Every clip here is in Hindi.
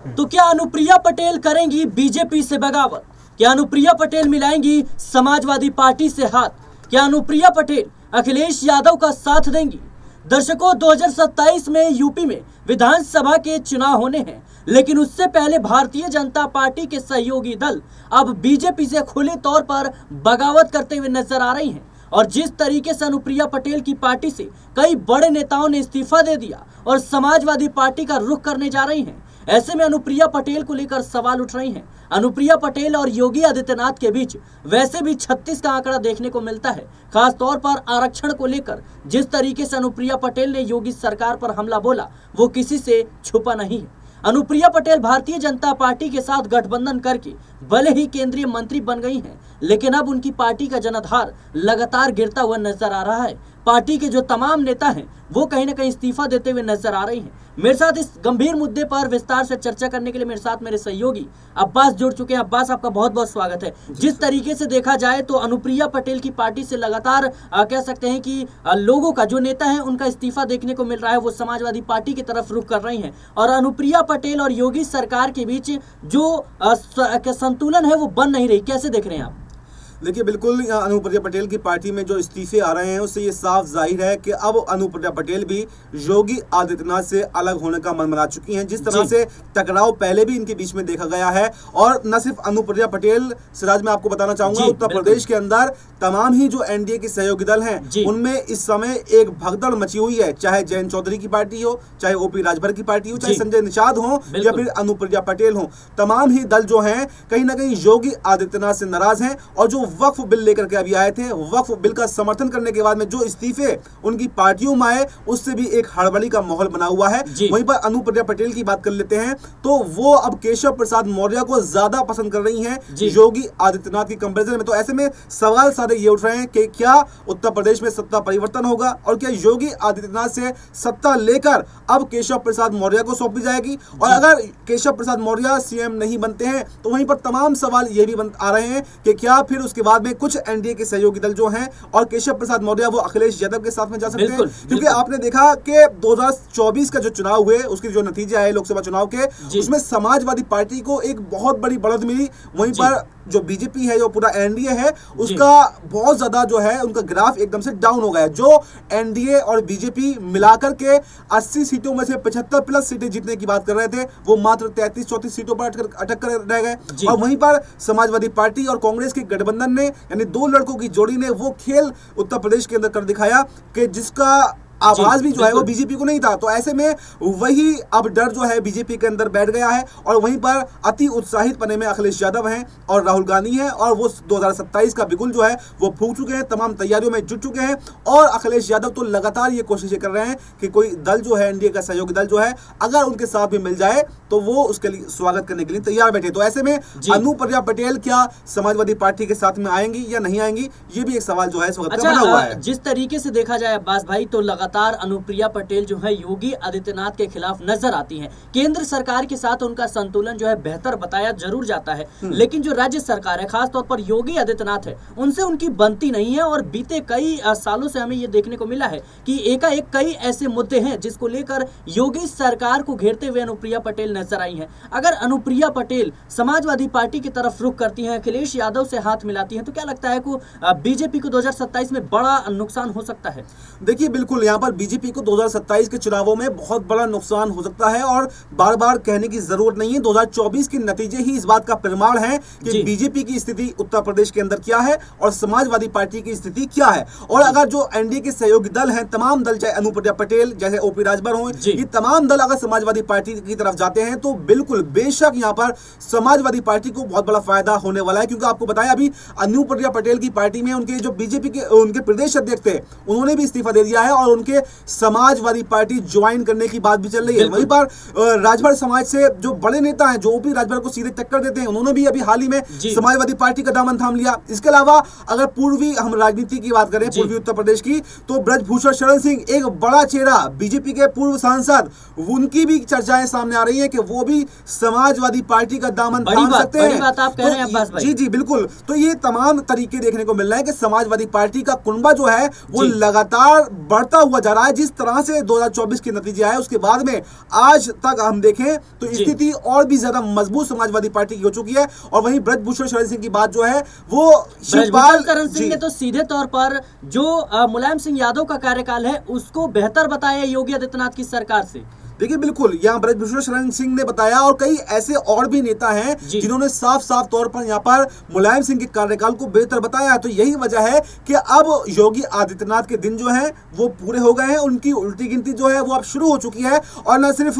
तो क्या अनुप्रिया पटेल करेंगी बीजेपी से बगावत? क्या अनुप्रिया पटेल मिलाएंगी समाजवादी पार्टी से हाथ? क्या अनुप्रिया पटेल अखिलेश यादव का साथ देंगी? दर्शकों, 2027 में यूपी में विधानसभा के चुनाव होने हैं, लेकिन उससे पहले भारतीय जनता पार्टी के सहयोगी दल अब बीजेपी से खुले तौर पर बगावत करते हुए नजर आ रही हैं। और जिस तरीके से अनुप्रिया पटेल की पार्टी से कई बड़े नेताओं ने इस्तीफा दे दिया और समाजवादी पार्टी का रुख करने जा रही हैं, ऐसे में अनुप्रिया पटेल को लेकर सवाल उठ रही हैं। अनुप्रिया पटेल और योगी आदित्यनाथ के बीच वैसे भी 36 का आंकड़ा देखने को मिलता है। खास तौर पर आरक्षण को लेकर जिस तरीके से अनुप्रिया पटेल ने योगी सरकार पर हमला बोला, वो किसी से छुपा नहीं है। अनुप्रिया पटेल भारतीय जनता पार्टी के साथ गठबंधन करके भले ही केंद्रीय मंत्री बन गई हैं, लेकिन अब उनकी पार्टी का जनाधार लगातार गिरता हुआ नजर आ रहा है। पार्टी के जो तमाम नेता हैं वो कहीं ना कहीं इस्तीफा देते हुए नजर आ रही हैं। मेरे साथ इस गंभीर मुद्दे पर विस्तार से चर्चा करने के लिए मेरे साथ मेरे सहयोगी अब्बास जुड़ चुके हैं। अब्बास, आपका बहुत बहुत स्वागत है। जिस तरीके से देखा जाए तो अनुप्रिया पटेल की पार्टी से लगातार कह सकते हैं कि लोगों का जो नेता है उनका इस्तीफा देखने को मिल रहा है, वो समाजवादी पार्टी की तरफ रुख कर रही हैं। और अनुप्रिया पटेल और योगी सरकार के बीच जो संतुलन है वो बन नहीं रही, कैसे देख रहे हैं आप? देखिए, बिल्कुल अनुप्रिया पटेल की पार्टी में जो इस्तीफे आ रहे हैं उससे ये साफ जाहिर है कि अब अनुप्रिया पटेल भी योगी आदित्यनाथ से अलग होने का मन बना चुकी हैं। जिस तरह से टकराव पहले भी इनके बीच में देखा गया है, और न सिर्फ अनुप्रिया पटेल, सिराज मैं आपको बताना चाहूंगा उत्तर प्रदेश के अंदर तमाम ही जो एनडीए के सहयोगी दल हैं उनमें इस समय एक भगदड़ मची हुई है। चाहे जयंत चौधरी की पार्टी हो, चाहे ओपी राजभर की पार्टी हो, चाहे संजय निषाद हो या फिर अनुप्रिया पटेल हो, तमाम ही दल जो हैं कहीं ना कहीं योगी आदित्यनाथ से नाराज हैं। और जो वक्फ बिल लेकर के अभी आए थे, वक्फ बिल का समर्थन करने के बाद में जो इस्तीफे उनकी पार्टियों में आए, उससे भी एक हड़बड़ी का माहौल बना हुआ है। वहीं पर अनुप्रिया पटेल की बात कर लेते हैं तो वो अब केशव प्रसाद मौर्य को ज्यादा पसंद कर रही हैं योगी आदित्यनाथ की कंपैरिजन में। तो ऐसे में सवाल सारे ये उठ रहे हैं कि क्या उत्तर प्रदेश में सत्ता परिवर्तन होगा, और क्या योगी आदित्यनाथ से सत्ता लेकर अब केशव प्रसाद मौर्य को सौंपी जाएगी? और अगर केशव प्रसाद मौर्य सीएम नहीं बनते हैं तो वहीं पर तमाम सवाल ये भी आ रहे हैं कि क्या फिर उसके बाद में कुछ एनडीए के सहयोगी दल जो हैं और केशव प्रसाद मौर्य वो अखिलेश यादव के साथ में जा सकते हैं? क्योंकि आपने देखा कि 2024 का जो चुनाव हुए उसके जो नतीजे आए लोकसभा चुनाव के, उसमें समाजवादी पार्टी को एक बहुत बड़ी बढ़त मिली। वहीं पर जो बीजेपी है, जो पूरा एनडीए है, उसका बहुत ज्यादा जो है उनका ग्राफ एकदम से डाउन हो गया। जो एनडीए और बीजेपी मिलाकर के 80 सीटों में से 75 प्लस सीटें जीतने की बात कर रहे थे, वो मात्र 33-34 सीटों पर अटक कर रह गए। और वहीं पर समाजवादी पार्टी और कांग्रेस के गठबंधन ने, यानी दो लड़कों की जोड़ी ने वो खेल उत्तर प्रदेश के अंदर कर दिखाया कि जिसका आवाज भी जो है वो बीजेपी को नहीं था। तो ऐसे में वही अब डर जो है बीजेपी के अंदर बैठ गया है, और वहीं पर अति उत्साहित पने में अखिलेश यादव हैं और राहुल गांधी हैं, और वो 2027 का बिगुल जो है वो फूंक चुके हैं, तमाम तैयारियों में जुट चुके हैं। और अखिलेश यादव तो लगातार ये कोशिशें कर रहे हैं कि कोई दल जो है, एनडीए का सहयोगी दल जो है, अगर उनके साथ भी मिल जाए तो वो उसके लिए स्वागत करने के लिए तैयार बैठे। तो ऐसे में अनुप्रिया पटेल क्या समाजवादी पार्टी के साथ में आएंगी या नहीं आएंगी, ये भी एक सवाल जो है इस वक्त बना हुआ है। जिस तरीके से देखा जाए अब्बास भाई, तो लगातार अनुप्रिया पटेल जो है योगी आदित्यनाथ के खिलाफ नजर आती हैं। केंद्र सरकार के साथ उनका संतुलन जो है बेहतर बताया जरूर जाता है, लेकिन जो राज्य सरकार है, खास तौर पर योगी आदित्यनाथ है, उनसे उनकी बनती नहीं है। और बीते कई सालों से हमें ये देखने को मिला है कि एकाएक कई ऐसे मुद्दे हैं जिसको लेकर योगी सरकार को घेरते हुए अनुप्रिया पटेल नजर आई हैं। अगर अनुप्रिया पटेल समाजवादी पार्टी की तरफ रुख करती हैं, अखिलेश यादव से हाथ मिलाती हैं, तो क्या लगता है कि बीजेपी को 2027 में बड़ा नुकसान हो सकता है? देखिए, बिल्कुल यहाँ पर बीजेपी को 2027 के चुनावों में बहुत बड़ा नुकसान हो सकता है, और बार बार कहने की जरूरत नहीं है। 2024 के नतीजे ही इस बात का प्रमाण है कि बीजेपी की स्थिति उत्तर प्रदेश के अंदर क्या है और समाजवादी पार्टी की स्थिति क्या है। और अगर जो एनडीए के सहयोगी दल हैं, तमाम दल, चाहे अनुप्रिया पटेल, जैसे ओपी राजभर हो, ये तमाम दल अगर समाजवादी पार्टी की तरफ जाते हैं तो बिल्कुल बेशक यहाँ पर समाजवादी पार्टी को बहुत बड़ा फायदा होने वाला है। क्योंकि आपको बताया अभी अनुप्रिया पटेल की पार्टी में उनके जो बीजेपी के उनके प्रदेश अध्यक्ष थे, उन्होंने भी इस्तीफा दे दिया है और उनके समाजवादी पार्टी ज्वाइन करने की बात भी चल रही है। वहीं पर राजभर समाज से जो बड़े नेता हैं, जो ओपी राजभर को सीधे टक्कर देते हैं, उन्होंने भी अभी हाल ही में समाजवादी पार्टी का दामन थाम लिया। इसके अलावा अगर पूर्वी हम राजनीति की बात करें, पूर्वी उत्तर प्रदेश की, तो ब्रजभूषण शरण सिंह एक बड़ा चेहरा, बीजेपी के पूर्व सांसद, उनकी भी चर्चाएं सामने आ रही है कि वो भी समाजवादी पार्टी का दामन थाम सकते हैं। बात आप कह रहे हैं अब्बास भाई। जी बिल्कुल। तो ये तमाम तरीके देखने को मिल रहे हैं कि समाजवादी पार्टी का कुनबा जो है वो लगातार बढ़ता हुआ हुआ जा रहा है। जिस तरह से 2024 के नतीजे आए उसके बाद में आज तक हम देखें तो स्थिति और भी ज्यादा मजबूत समाजवादी पार्टी की हो चुकी है। और वहीं ब्रजभूषण शरण सिंह की बात जो है वो शिवपाल शरण सिंह ने तो सीधे तौर पर जो मुलायम सिंह यादव का कार्यकाल है उसको बेहतर बताया योगी आदित्यनाथ की सरकार से। देखिए बिल्कुल, यहाँ ब्रजभूषण शरण सिंह ने बताया और कई ऐसे और भी नेता हैं जिन्होंने साफ साफ तौर पर यहाँ पर मुलायम सिंह के कार्यकाल को बेहतर बताया है। तो यही वजह है कि अब योगी आदित्यनाथ के दिन जो हैं वो पूरे हो गए हैं, उनकी उल्टी गिनती जो है वो अब शुरू हो चुकी है। और न सिर्फ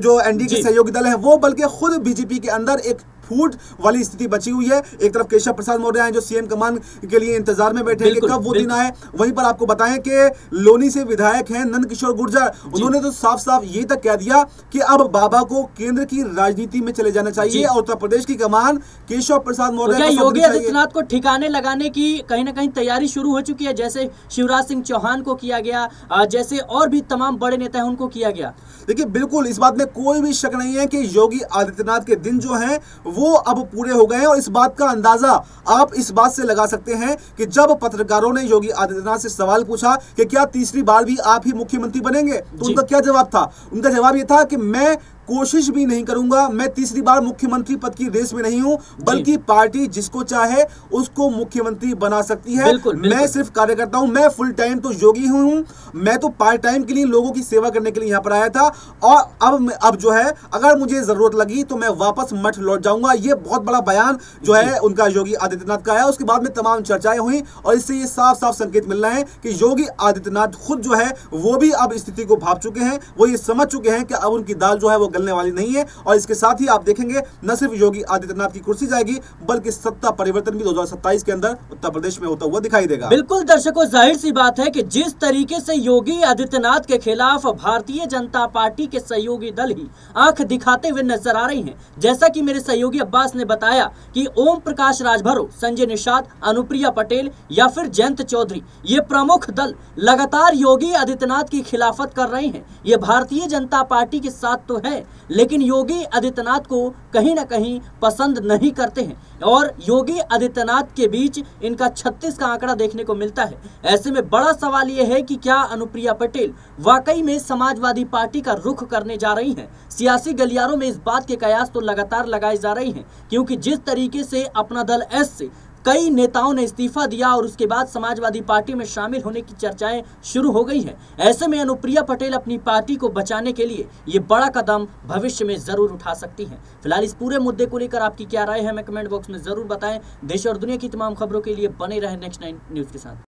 जो एनडीए के सहयोगी दल है वो, बल्कि खुद बीजेपी के अंदर एक फूट वाली स्थिति बची हुई है। एक तरफ केशव प्रसाद मौर्य हैं जो सीएम कमान के लिए इंतजार में बैठे हैं कि कब वो दिन आए। वहीं पर आपको बताएं कि लोनी से विधायक हैं नंद किशोर गुर्जर, उन्होंने तो साफ साफ ये तक कह दिया कि अब बाबा को केंद्र की राजनीति में चले जाना चाहिए और उत्तर प्रदेश की कमान केशव प्रसाद मौर्य को योगी आदित्यनाथ को ठिकाने लगाने की कहीं ना कहीं तैयारी शुरू हो चुकी है। जैसे शिवराज सिंह चौहान को किया गया, जैसे और भी तमाम बड़े नेता हैं उनको किया गया। देखिए बिल्कुल, इस बात में कोई भी शक नहीं है कि योगी आदित्यनाथ के दिन जो हैं वो अब पूरे हो गए हैं। और इस बात का अंदाजा आप इस बात से लगा सकते हैं कि जब पत्रकारों ने योगी आदित्यनाथ से सवाल पूछा कि क्या तीसरी बार भी आप ही मुख्यमंत्री बनेंगे, तो उनका क्या जवाब था? उनका जवाब ये था कि मैं कोशिश भी नहीं करूंगा, मैं तीसरी बार मुख्यमंत्री पद की रेस में नहीं हूं, बल्कि पार्टी जिसको चाहे उसको मुख्यमंत्री बना सकती है। मैं सिर्फ कार्यकर्ता हूं, मैं फुल टाइम तो योगी हूं, मैं तो पार्ट टाइम के लिए लोगों की सेवा करने के लिए यहां पर आया था और अब जो है अगर मुझे जरूरत लगी तो मैं वापस मठ लौट जाऊंगा। ये बहुत बड़ा बयान जो है उनका योगी आदित्यनाथ का है। उसके बाद में तमाम चर्चाएं हुई और इससे ये साफ साफ संकेत मिल रहा है कि योगी आदित्यनाथ खुद जो है वो भी अब स्थिति को भांप चुके हैं, वो ये समझ चुके हैं कि अब उनकी दाल जो है वो गलने वाली नहीं है। और इसके साथ ही आप देखेंगे न सिर्फ योगी आदित्यनाथ की कुर्सी जाएगी बल्कि सत्ता परिवर्तन भी 2027 के अंदर उत्तर प्रदेश में होता हुआ दिखाई देगा। बिल्कुल दर्शकों, जाहिर सी बात है कि जिस तरीके से योगी आदित्यनाथ के खिलाफ भारतीय जनता पार्टी के सहयोगी दल ही आंख दिखाते हुए नजर आ रही हैं। जैसा कि मेरे सहयोगी अब्बास ने बताया कि ओम प्रकाश राजभरो, संजय निषाद, अनुप्रिया पटेल या फिर जयंत चौधरी, ये प्रमुख दल लगातार योगी आदित्यनाथ की खिलाफत कर रहे हैं। ये भारतीय जनता पार्टी के साथ तो है लेकिन योगी आदित्यनाथ को कहीं ना कहीं पसंद नहीं करते हैं और योगी आदित्यनाथ के बीच इनका 36 का आंकड़ा देखने को मिलता है। ऐसे में बड़ा सवाल यह है कि क्या अनुप्रिया पटेल वाकई में समाजवादी पार्टी का रुख करने जा रही हैं? सियासी गलियारों में इस बात के कयास तो लगातार लगाए जा रही हैं, क्योंकि जिस तरीके से अपना दल एस से कई नेताओं ने इस्तीफा दिया और उसके बाद समाजवादी पार्टी में शामिल होने की चर्चाएं शुरू हो गई हैं। ऐसे में अनुप्रिया पटेल अपनी पार्टी को बचाने के लिए ये बड़ा कदम भविष्य में जरूर उठा सकती हैं। फिलहाल इस पूरे मुद्दे को लेकर आपकी क्या राय है हमें कमेंट बॉक्स में जरूर बताएं। देश और दुनिया की तमाम खबरों के लिए बने रहें नेक्स्ट 9 न्यूज के साथ।